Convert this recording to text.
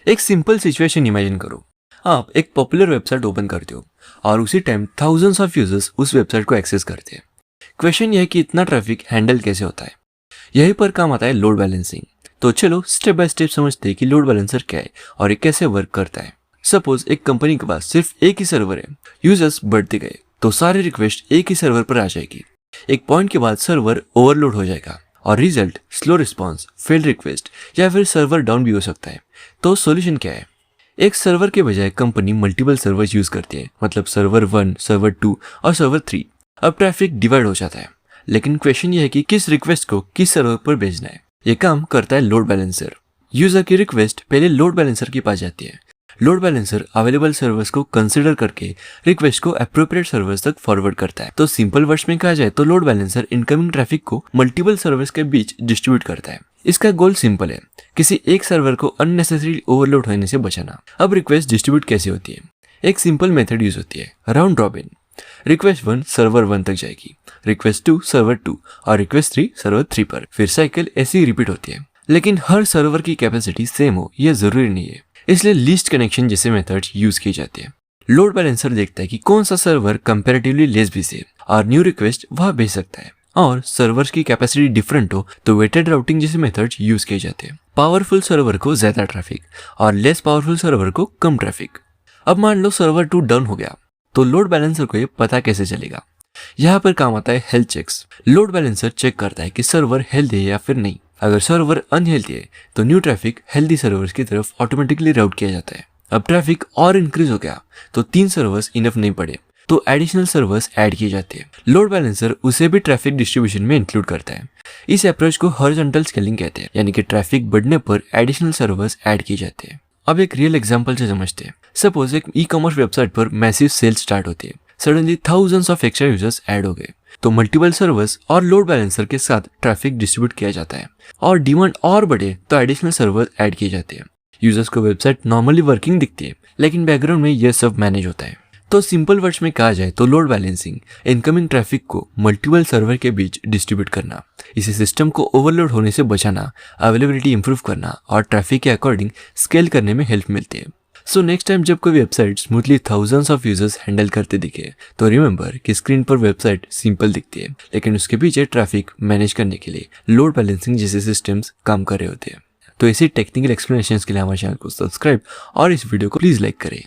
एक simple situation imagine करो। आप एक पॉपुलर वेबसाइट ओपन करते हो और उसी टाइम थाउजेंड्स ऑफ यूजर्स उस वेबसाइट को एक्सेस करते हैं। क्वेश्चन यह है कि इतना ट्रैफिक हैंडल कैसे होता है। यहीं पर काम आता है लोड बैलेंसिंग। तो चलो स्टेप बाय स्टेप समझते हैं कि लोड बैलेंसर क्या है और ये कैसे वर्क करता है। सपोज एक कंपनी के पास सिर्फ एक ही सर्वर है, यूजर्स बढ़ते गए तो सारी रिक्वेस्ट एक ही सर्वर पर आ जाएगी। एक पॉइंट के बाद सर्वर ओवरलोड हो जाएगा और result slow response, failed request या फिर सर्वर डाउन भी हो सकता है। तो सॉल्यूशन क्या है? एक सर्वर के बजाय कंपनी मल्टीपल सर्वर्स यूज करती है, मतलब सर्वर 1, सर्वर 2 और सर्वर 3। अब ट्रैफिक डिवाइड हो जाता है, लेकिन क्वेश्चन ये है कि किस रिक्वेस्ट को किस सर्वर पर भेजना है। ये काम करता है लोड बैलेंसर। यूजर की रिक्वेस्ट पहले लोड बैलेंसर के पास जाती है। लोड बैलेंसर अवेलेबल सर्वर्स को कंसिडर करके रिक्वेस्ट को एप्रोप्रिएट सर्वर्स तक फॉरवर्ड करता है। तो सिंपल वर्ड्स में कहा जाए तो लोड बैलेंसर इनकमिंग ट्रैफिक को मल्टीपल सर्वर्स के बीच डिस्ट्रीब्यूट करता है। इसका गोल सिंपल है, किसी एक सर्वर को अननेसेसरी ओवरलोड होने से बचाना। अब रिक्वेस्ट डिस्ट्रीब्यूट कैसे होती है? एक सिंपल मेथड यूज होती है, राउंड रॉबिन। रिक्वेस्ट 1 सर्वर 1 तक जाएगी, रिक्वेस्ट 2 सर्वर 2 और रिक्वेस्ट 3 सर्वर 3 पर। फिर साइकिल ऐसे ही रिपीट होती है। लेकिन हर सर्वर की कैपेसिटी सेम हो यह जरूरी नहीं है, इसलिए लीस्ट कनेक्शन जैसे मेथड्स यूज किए जाते हैं। लोड बैलेंसर देखता है कि कौन सा सर्वर कंपैरेटिवली लेस बिजी है और न्यू रिक्वेस्ट वह भेज सकता है। और सर्वर्स की कैपेसिटी डिफरेंट हो तो वेटेड राउटिंग जैसे मेथड्स यूज किए जाते हैं। पावरफुल सर्वर को ज्यादा ट्रैफिक और लेस पावरफुल सर्वर को कम ट्रैफिक। अब मान लो सर्वर 2 डाउन हो गया, तो लोड बैलेंसर को ये पता कैसे चलेगा? यहाँ पर काम आता है health checks. Load balancer check करता है कि सर्वर हेल्दी है या फिर नहीं। अगर सर्वर अनहेल्दी है तो न्यू ट्रैफिक हेल्दी सर्वर्स की तरफ ऑटोमेटिकली राउट किया जाता है। अब ट्रैफिक और इंक्रीज हो गया तो 3 सर्वर्स इनफ नहीं पड़े तो एडिशनल सर्वर्स ऐड किए जाते हैं। लोड बैलेंसर उसे भी ट्रैफिक डिस्ट्रीब्यूशन में इंक्लूड करता है। इस अप्रोच को हॉरिजॉन्टल स्केलिंग कहते हैं, यानी कि ट्रैफिक बढ़ने पर एडिशनल सर्वर्स ऐड किए जाते हैं। अब एक रियल एग्जांपल से समझते हैं। सपोज एक ई कॉमर्स वेबसाइट पर मैसिव सेल स्टार्ट होती है। Suddenly thousands of extra users add हो गए तो मल्टीपल सर्वर्स और लोड बैलेंसर के साथ ट्रैफिक डिस्ट्रीब्यूट किया जाता है। और डिमांड और बढ़े तो एडिशनल सर्वर ऐड किए जाते हैं। यूजर्स को वेबसाइट नॉर्मली वर्किंग दिखती है, लेकिन बैकग्राउंड में यह सब मैनेज होता है। तो सिंपल वर्ड्स में कहा जाए तो लोड बैलेंसिंग इनकमिंग ट्रैफिक को मल्टीपल सर्वर के बीच डिस्ट्रीब्यूट करना, इसी सिस्टम को ओवरलोड होने से बचाना, अवेलेबिलिटी इंप्रूव करना और ट्रैफिक के अकॉर्डिंग स्केल करने में हेल्प मिलती है। सो नेक्स्ट टाइम जब कोई website smoothly thousands of users handle करते दिखे तो रिमेंबर कि स्क्रीन पर वेबसाइट सिंपल दिखती है, लेकिन उसके पीछे ट्रैफिक मैनेज करने के लिए लोड बैलेंसिंग जैसे सिस्टम्स काम कर रहे होते हैं। तो ऐसी टेक्निकल एक्सप्लेनेशंस के लिए हमारे चैनल को सब्सक्राइब और इस वीडियो को प्लीज लाइक करें।